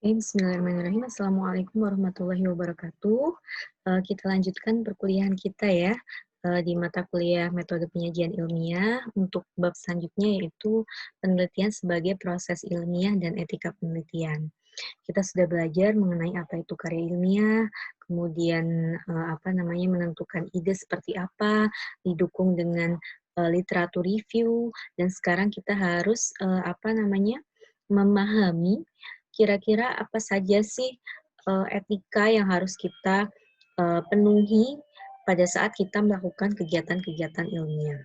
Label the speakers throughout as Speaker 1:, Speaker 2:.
Speaker 1: Bismillahirrahmanirrahim. Assalamualaikum warahmatullahi wabarakatuh. Kita lanjutkan perkuliahan kita ya, di mata kuliah metode penyajian ilmiah untuk bab selanjutnya yaitu penelitian sebagai proses ilmiah dan etika penelitian. Kita sudah belajar mengenai apa itu karya ilmiah, kemudian, menentukan ide seperti apa, didukung dengan, literatur review, dan sekarang kita harus, memahami kira-kira apa saja sih, etika yang harus kita, penuhi pada saat kita melakukan kegiatan-kegiatan ilmiah.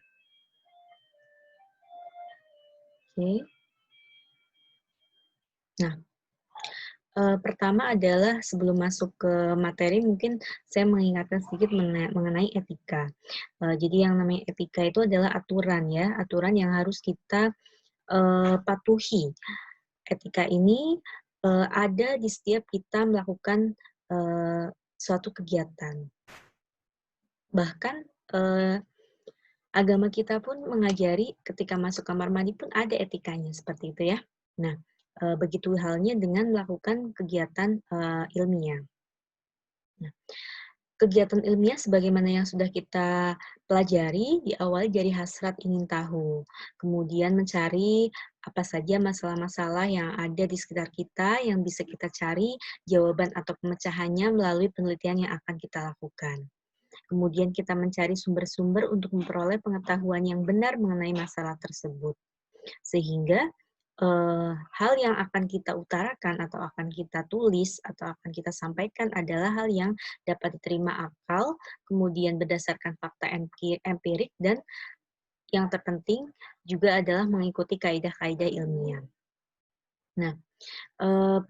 Speaker 1: Oke. Nah, pertama adalah sebelum masuk ke materi mungkin saya mengingatkan sedikit mengenai etika. Jadi yang namanya etika itu adalah aturan ya, aturan yang harus kita, patuhi. Etika ini, ada di setiap kita melakukan, suatu kegiatan. Bahkan, agama kita pun mengajari ketika masuk kamar mandi pun ada etikanya, seperti itu ya. Nah, begitu halnya dengan melakukan kegiatan, ilmiah. Nah, kegiatan ilmiah sebagaimana yang sudah kita pelajari, diawali dari hasrat ingin tahu, kemudian mencari apa saja masalah-masalah yang ada di sekitar kita, yang bisa kita cari jawaban atau pemecahannya melalui penelitian yang akan kita lakukan. Kemudian kita mencari sumber-sumber untuk memperoleh pengetahuan yang benar mengenai masalah tersebut. Sehingga hal yang akan kita utarakan atau akan kita tulis atau akan kita sampaikan adalah hal yang dapat diterima akal, kemudian berdasarkan fakta empirik, dan yang terpenting juga adalah mengikuti kaidah-kaidah ilmiah. Nah,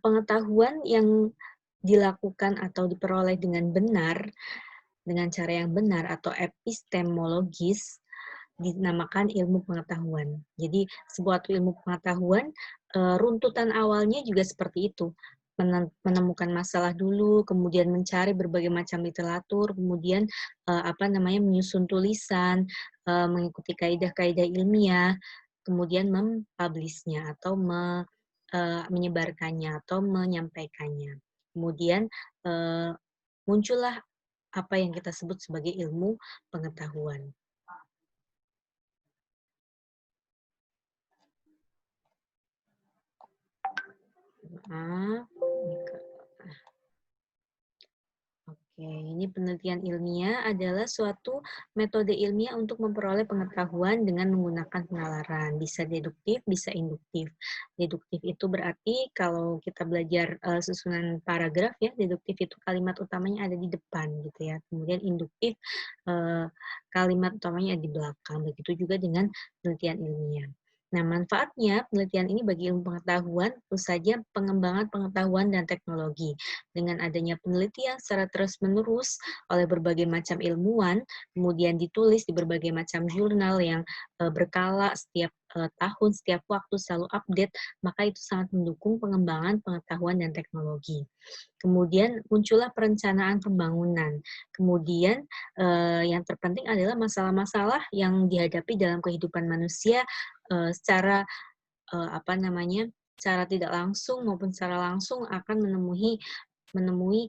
Speaker 1: pengetahuan yang dilakukan atau diperoleh dengan benar, dengan cara yang benar atau epistemologis, dinamakan ilmu pengetahuan. Jadi suatu ilmu pengetahuan, runtutan awalnya juga seperti itu, menemukan masalah dulu, kemudian mencari berbagai macam literatur, kemudian, menyusun tulisan, mengikuti kaidah-kaidah ilmiah, kemudian mempublish-nya atau menyebarkannya atau menyampaikannya. Kemudian, muncullah apa yang kita sebut sebagai ilmu pengetahuan. Maaf, Oke, ini penelitian ilmiah adalah suatu metode ilmiah untuk memperoleh pengetahuan dengan menggunakan penalaran. Bisa deduktif, bisa induktif. Deduktif itu berarti kalau kita belajar susunan paragraf ya, deduktif itu kalimat utamanya ada di depan gitu ya. Kemudian induktif kalimat utamanya ada di belakang. Begitu juga dengan penelitian ilmiah. Nah, manfaatnya penelitian ini bagi ilmu pengetahuan tentu saja pengembangan pengetahuan dan teknologi. Dengan adanya penelitian secara terus-menerus oleh berbagai macam ilmuwan, kemudian ditulis di berbagai macam jurnal yang berkala setiap tahun, setiap waktu selalu update, maka itu sangat mendukung pengembangan pengetahuan dan teknologi. Kemudian muncullah perencanaan pembangunan. Kemudian yang terpenting adalah masalah-masalah yang dihadapi dalam kehidupan manusia secara secara tidak langsung maupun secara langsung akan menemui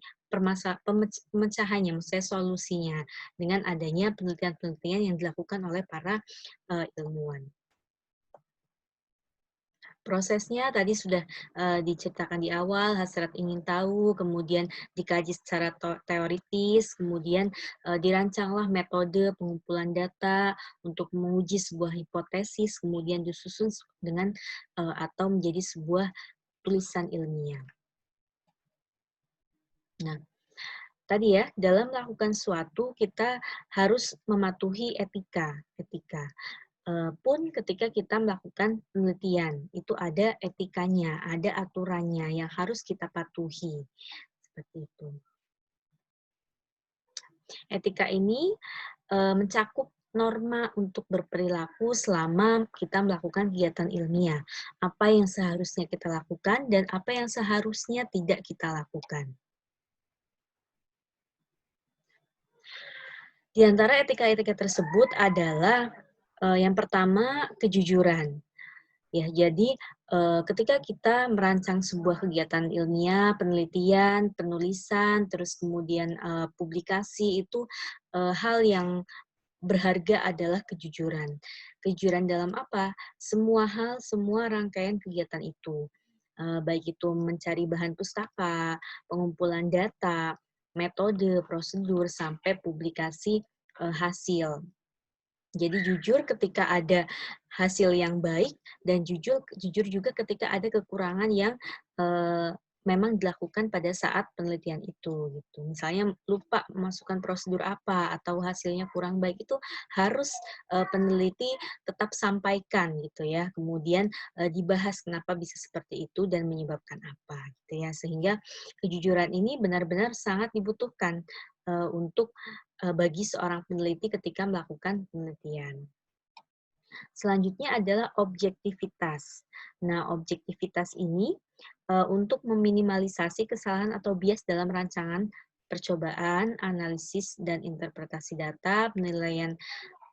Speaker 1: pemecahannya, maksudnya solusinya, dengan adanya penelitian-penelitian yang dilakukan oleh para ilmuwan. Prosesnya tadi sudah diceritakan di awal, hasrat ingin tahu, kemudian dikaji secara teoritis, kemudian dirancanglah metode pengumpulan data untuk menguji sebuah hipotesis, kemudian disusun dengan atau menjadi sebuah tulisan ilmiah. Nah, tadi ya, dalam melakukan suatu kita harus mematuhi etika. Pun ketika kita melakukan penelitian, itu ada etikanya, ada aturannya yang harus kita patuhi. Seperti itu. Etika ini mencakup norma untuk berperilaku selama kita melakukan kegiatan ilmiah. Apa yang seharusnya kita lakukan dan apa yang seharusnya tidak kita lakukan. Di antara etika-etika tersebut adalah yang pertama, kejujuran. Ya, jadi ketika kita merancang sebuah kegiatan ilmiah, penelitian, penulisan, terus kemudian publikasi itu hal yang berharga adalah kejujuran. Kejujuran dalam apa? Semua hal, semua rangkaian kegiatan itu. Baik itu mencari bahan pustaka, pengumpulan data, metode, prosedur, sampai publikasi hasil. Jadi jujur ketika ada hasil yang baik dan jujur jujur juga ketika ada kekurangan yang memang dilakukan pada saat penelitian itu gitu. Misalnya lupa memasukkan prosedur apa atau hasilnya kurang baik itu harus peneliti tetap sampaikan gitu ya. Kemudian dibahas kenapa bisa seperti itu dan menyebabkan apa gitu ya. Sehingga kejujuran ini benar-benar sangat dibutuhkan untuk bagi seorang peneliti ketika melakukan penelitian. Selanjutnya adalah objektivitas. Nah, objektivitas ini untuk meminimalisasi kesalahan atau bias dalam rancangan percobaan, analisis, dan interpretasi data, penilaian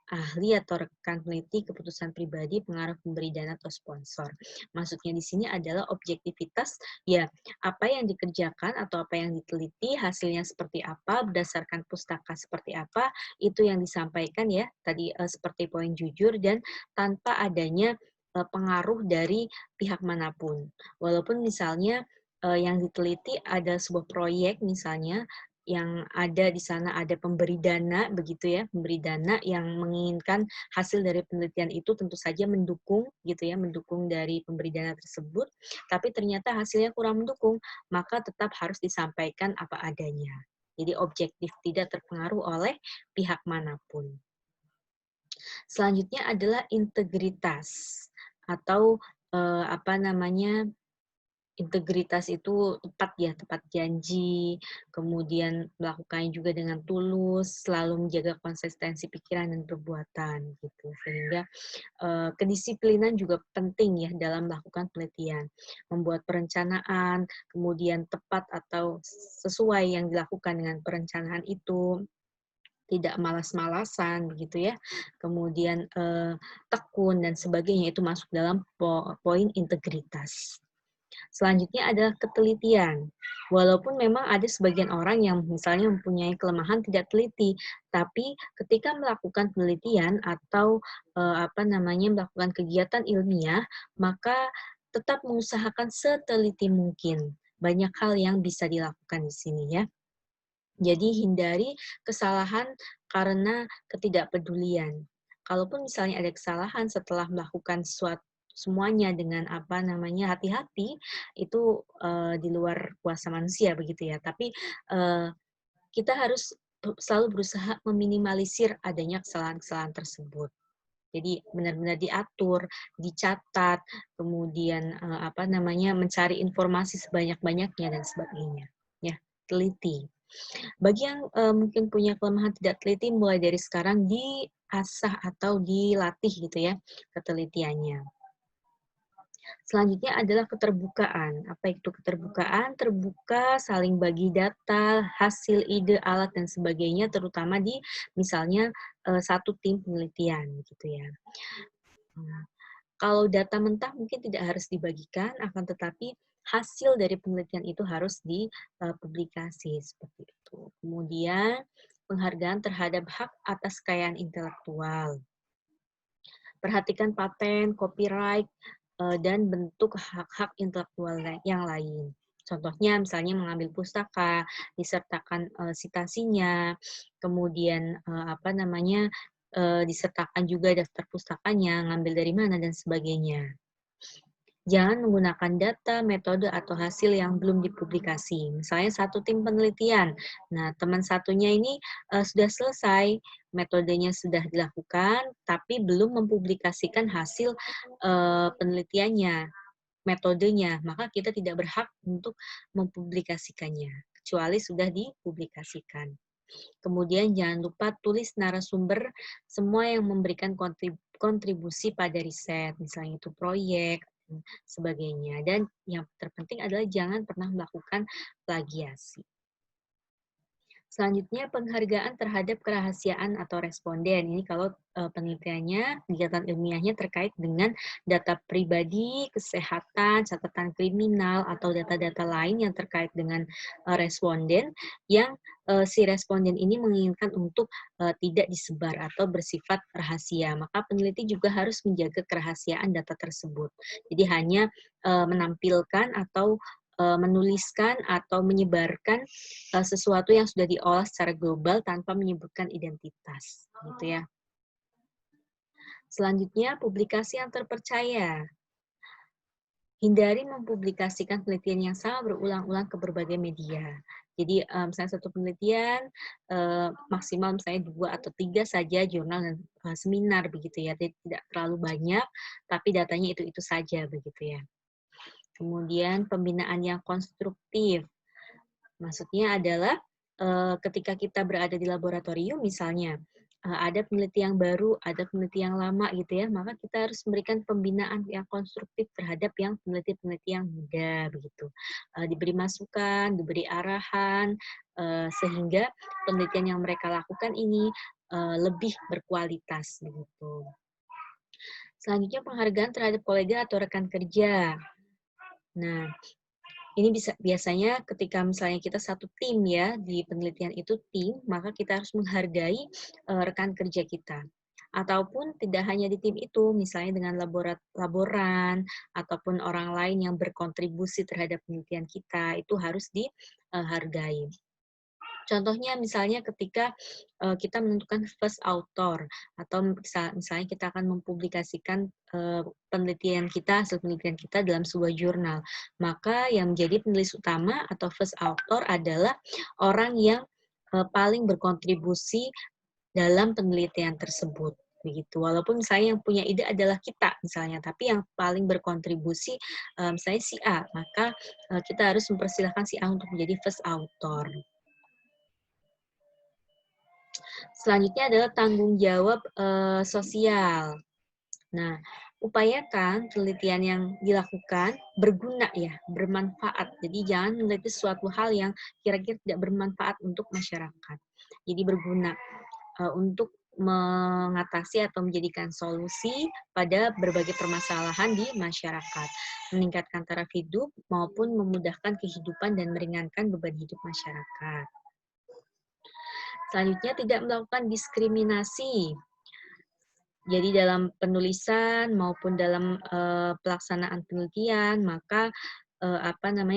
Speaker 1: ahli atau rekan peneliti, keputusan pribadi, pengaruh pemberi dana atau sponsor. Maksudnya di sini adalah objektivitas, ya apa yang dikerjakan atau apa yang diteliti, hasilnya seperti apa, berdasarkan pustaka seperti apa, itu yang disampaikan ya, tadi seperti poin jujur dan tanpa adanya pengaruh dari pihak manapun. Walaupun misalnya yang diteliti ada sebuah proyek misalnya, yang ada di sana ada pemberi dana begitu ya, pemberi dana yang menginginkan hasil dari penelitian itu tentu saja mendukung gitu ya, mendukung dari pemberi dana tersebut, tapi ternyata hasilnya kurang mendukung, maka tetap harus disampaikan apa adanya. Jadi objektif, tidak terpengaruh oleh pihak manapun. Selanjutnya adalah integritas atau apa namanya, integritas itu tepat ya, tepat janji, kemudian melakukannya juga dengan tulus, selalu menjaga konsistensi pikiran dan perbuatan gitu. Sehingga kedisiplinan juga penting ya dalam melakukan penelitian. Membuat perencanaan, kemudian tepat atau sesuai yang dilakukan dengan perencanaan itu, tidak malas-malasan begitu ya. Kemudian tekun dan sebagainya itu masuk dalam poin integritas. Selanjutnya adalah ketelitian. Walaupun memang ada sebagian orang yang misalnya mempunyai kelemahan tidak teliti, tapi ketika melakukan penelitian atau apa namanya melakukan kegiatan ilmiah, maka tetap mengusahakan seteliti mungkin. Banyak hal yang bisa dilakukan di sini ya. Jadi hindari kesalahan karena ketidakpedulian. Kalaupun misalnya ada kesalahan setelah melakukan semuanya dengan apa namanya hati-hati, itu di luar kuasa manusia begitu ya. Tapi kita harus selalu berusaha meminimalisir adanya kesalahan-kesalahan tersebut. Jadi benar-benar diatur, dicatat, kemudian apa namanya mencari informasi sebanyak-banyaknya dan sebagainya. Ya, teliti. Bagi yang mungkin punya kelemahan tidak teliti, mulai dari sekarang diasah atau dilatih gitu ya ketelitiannya. Selanjutnya adalah keterbukaan. Apa itu keterbukaan? Terbuka, saling bagi data, hasil, ide, alat, dan sebagainya, terutama di misalnya satu tim penelitian gitu ya. Nah, kalau data mentah mungkin tidak harus dibagikan, akan tetapi hasil dari penelitian itu harus dipublikasi seperti itu. Kemudian penghargaan terhadap hak atas kekayaan intelektual. Perhatikan paten, copyright, dan bentuk hak-hak intelektual yang lain. Contohnya misalnya mengambil pustaka, disertakan sitasinya, kemudian apa namanya disertakan juga daftar pustakanya, ngambil dari mana dan sebagainya. Jangan menggunakan data, metode, atau hasil yang belum dipublikasi. Misalnya satu tim penelitian. Nah, teman satunya ini sudah selesai, metodenya sudah dilakukan, tapi belum mempublikasikan hasil penelitiannya, metodenya. Maka kita tidak berhak untuk mempublikasikannya, kecuali sudah dipublikasikan. Kemudian jangan lupa tulis narasumber semua yang memberikan kontribusi pada riset, misalnya itu proyek, dan sebagainya. Dan yang terpenting adalah jangan pernah melakukan plagiasi. Selanjutnya penghargaan terhadap kerahasiaan atau responden. Ini kalau penelitiannya, kegiatan ilmiahnya terkait dengan data pribadi, kesehatan, catatan kriminal, atau data-data lain yang terkait dengan responden yang si responden ini menginginkan untuk tidak disebar atau bersifat rahasia. Maka peneliti juga harus menjaga kerahasiaan data tersebut. Jadi hanya menampilkan atau menuliskan atau menyebarkan sesuatu yang sudah diolah secara global tanpa menyebutkan identitas, gitu ya. Selanjutnya, publikasi yang terpercaya. Hindari mempublikasikan penelitian yang sama berulang-ulang ke berbagai media. Jadi, misalnya satu penelitian, maksimal misalnya 2 atau 3 saja jurnal dan seminar begitu ya, tidak terlalu banyak, tapi datanya itu-itu saja begitu ya. Kemudian pembinaan yang konstruktif. Maksudnya adalah ketika kita berada di laboratorium misalnya, ada peneliti yang baru, ada peneliti yang lama gitu ya, maka kita harus memberikan pembinaan yang konstruktif terhadap yang peneliti-peneliti yang muda begitu. Diberi masukan, diberi arahan, sehingga penelitian yang mereka lakukan ini lebih berkualitas begitu. Selanjutnya penghargaan terhadap kolega atau rekan kerja. Nah, ini biasanya ketika misalnya kita satu tim ya, di penelitian itu tim, maka kita harus menghargai rekan kerja kita. Ataupun tidak hanya di tim itu, misalnya dengan laboran, ataupun orang lain yang berkontribusi terhadap penelitian kita, itu harus dihargai. Contohnya misalnya ketika kita menentukan first author atau misalnya kita akan mempublikasikan penelitian kita, hasil penelitian kita dalam sebuah jurnal. Maka yang menjadi penulis utama atau first author adalah orang yang paling berkontribusi dalam penelitian tersebut. Begitu. Walaupun misalnya yang punya ide adalah kita misalnya, tapi yang paling berkontribusi misalnya si A, maka kita harus mempersilahkan si A untuk menjadi first author. Selanjutnya adalah tanggung jawab sosial. Nah, upayakan penelitian yang dilakukan berguna ya, bermanfaat. Jadi jangan meneliti suatu hal yang kira-kira tidak bermanfaat untuk masyarakat. Jadi berguna untuk mengatasi atau menjadikan solusi pada berbagai permasalahan di masyarakat, meningkatkan taraf hidup maupun memudahkan kehidupan dan meringankan beban hidup masyarakat. Selanjutnya, tidak melakukan diskriminasi. Jadi dalam penulisan maupun dalam pelaksanaan penelitian, maka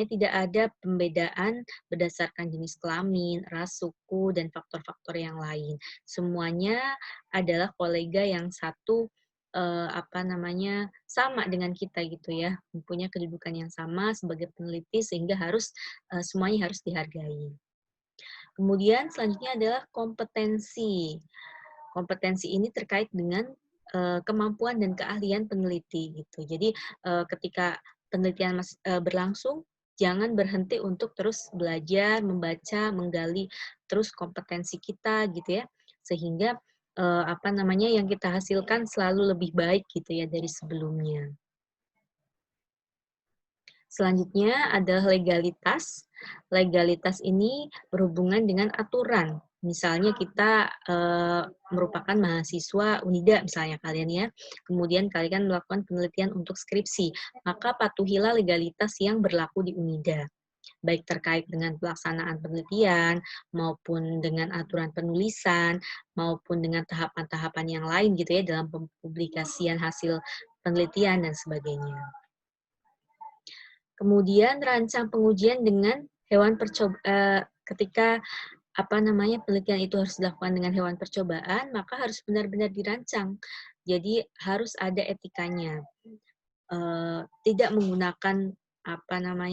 Speaker 1: tidak ada pembedaan berdasarkan jenis kelamin, ras, suku, dan faktor-faktor yang lain. Semuanya adalah kolega yang satu sama dengan kita gitu ya, mempunyai kedudukan yang sama sebagai peneliti sehingga semuanya harus dihargai. Kemudian selanjutnya adalah kompetensi. Kompetensi ini terkait dengan kemampuan dan keahlian peneliti gitu. Jadi ketika penelitian berlangsung, jangan berhenti untuk terus belajar, membaca, menggali terus kompetensi kita gitu ya, sehingga yang kita hasilkan selalu lebih baik gitu ya dari sebelumnya. Selanjutnya adalah legalitas. Legalitas ini berhubungan dengan aturan. Misalnya kita merupakan mahasiswa Unida misalnya kalian ya, kemudian kalian melakukan penelitian untuk skripsi, maka patuhilah legalitas yang berlaku di Unida, baik terkait dengan pelaksanaan penelitian, maupun dengan aturan penulisan, maupun dengan tahapan-tahapan yang lain gitu ya dalam pempublikasian hasil penelitian dan sebagainya. Kemudian rancang pengujian dengan hewan ketika penelitian itu harus dilakukan dengan hewan percobaan, maka harus benar-benar dirancang. Jadi harus ada etikanya. Tidak menggunakan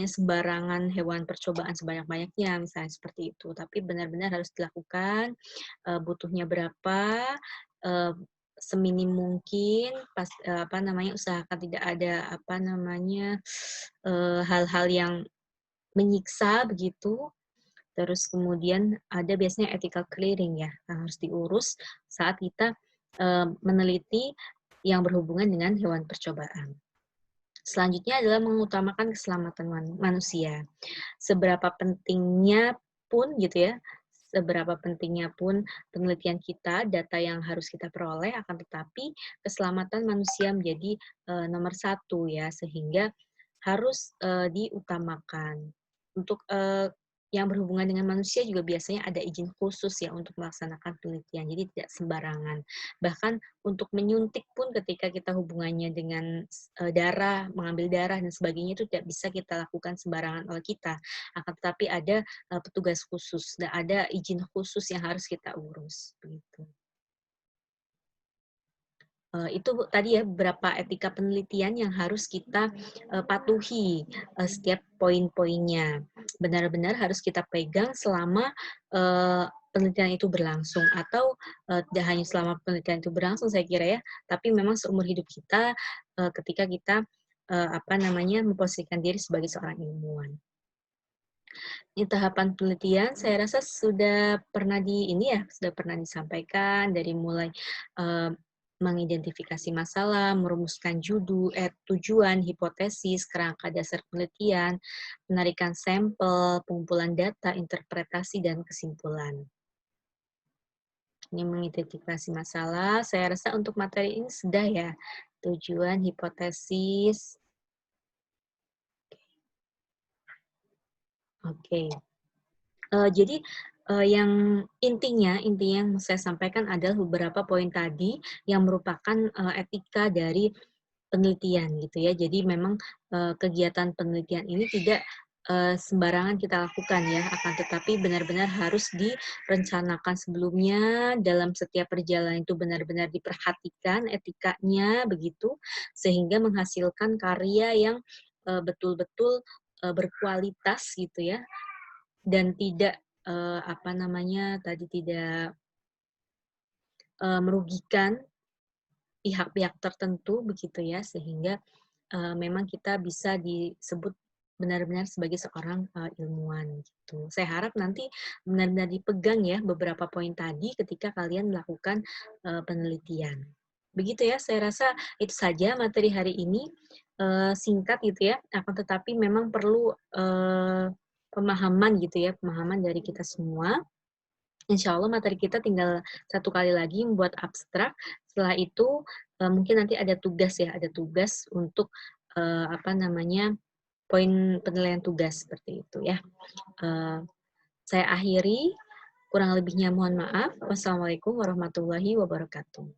Speaker 1: sembarangan hewan percobaan sebanyak-banyaknya, misalnya seperti itu. Tapi benar-benar harus dilakukan, butuhnya berapa, seminim mungkin, usahakan tidak ada hal-hal yang menyiksa begitu. Terus kemudian ada biasanya ethical clearing ya, yang harus diurus saat kita meneliti yang berhubungan dengan hewan percobaan. Selanjutnya adalah mengutamakan keselamatan manusia. Seberapa pentingnya pun gitu ya, seberapa pentingnya pun penelitian kita, data yang harus kita peroleh, akan tetapi keselamatan manusia menjadi nomor satu ya, sehingga harus diutamakan. Untuk yang berhubungan dengan manusia juga biasanya ada izin khusus ya untuk melaksanakan penelitian, jadi tidak sembarangan. Bahkan untuk menyuntik pun ketika kita hubungannya dengan darah, mengambil darah dan sebagainya itu tidak bisa kita lakukan sembarangan oleh kita. Akan tetapi ada petugas khusus dan ada izin khusus yang harus kita urus, begitu. Itu tadi ya beberapa etika penelitian yang harus kita patuhi setiap poin-poinnya. Benar-benar harus kita pegang selama penelitian itu berlangsung atau tidak hanya selama penelitian itu berlangsung saya kira ya, tapi memang seumur hidup kita ketika kita memposisikan diri sebagai seorang ilmuwan. Di tahapan penelitian saya rasa sudah pernah sudah pernah disampaikan dari mulai eee, mengidentifikasi masalah, merumuskan tujuan, hipotesis, kerangka dasar penelitian, penarikan sampel, pengumpulan data, interpretasi, dan kesimpulan. Ini mengidentifikasi masalah, saya rasa untuk materi ini sudah ya, tujuan, hipotesis, oke. Jadi, yang intinya yang mau saya sampaikan adalah beberapa poin tadi yang merupakan, etika dari penelitian gitu ya. Jadi memang, kegiatan penelitian ini tidak, sembarangan kita lakukan ya, akan tetapi benar-benar harus direncanakan sebelumnya, dalam setiap perjalanan itu benar-benar diperhatikan etikanya begitu, sehingga menghasilkan karya yang, betul-betul, berkualitas gitu ya, dan tidak, tidak, merugikan pihak-pihak tertentu begitu ya, sehingga, memang kita bisa disebut benar-benar sebagai seorang, ilmuwan gitu. Saya harap nanti benar-benar dipegang ya beberapa poin tadi ketika kalian melakukan, penelitian. Begitu ya, saya rasa itu saja materi hari ini, singkat gitu ya, akan tetapi memang perlu, pemahaman gitu ya, pemahaman dari kita semua. Insya Allah materi kita tinggal satu kali lagi membuat abstrak, setelah itu, mungkin nanti ada tugas untuk, poin penilaian tugas, seperti itu ya. Eee, saya akhiri, kurang lebihnya mohon maaf. Wassalamualaikum warahmatullahi wabarakatuh.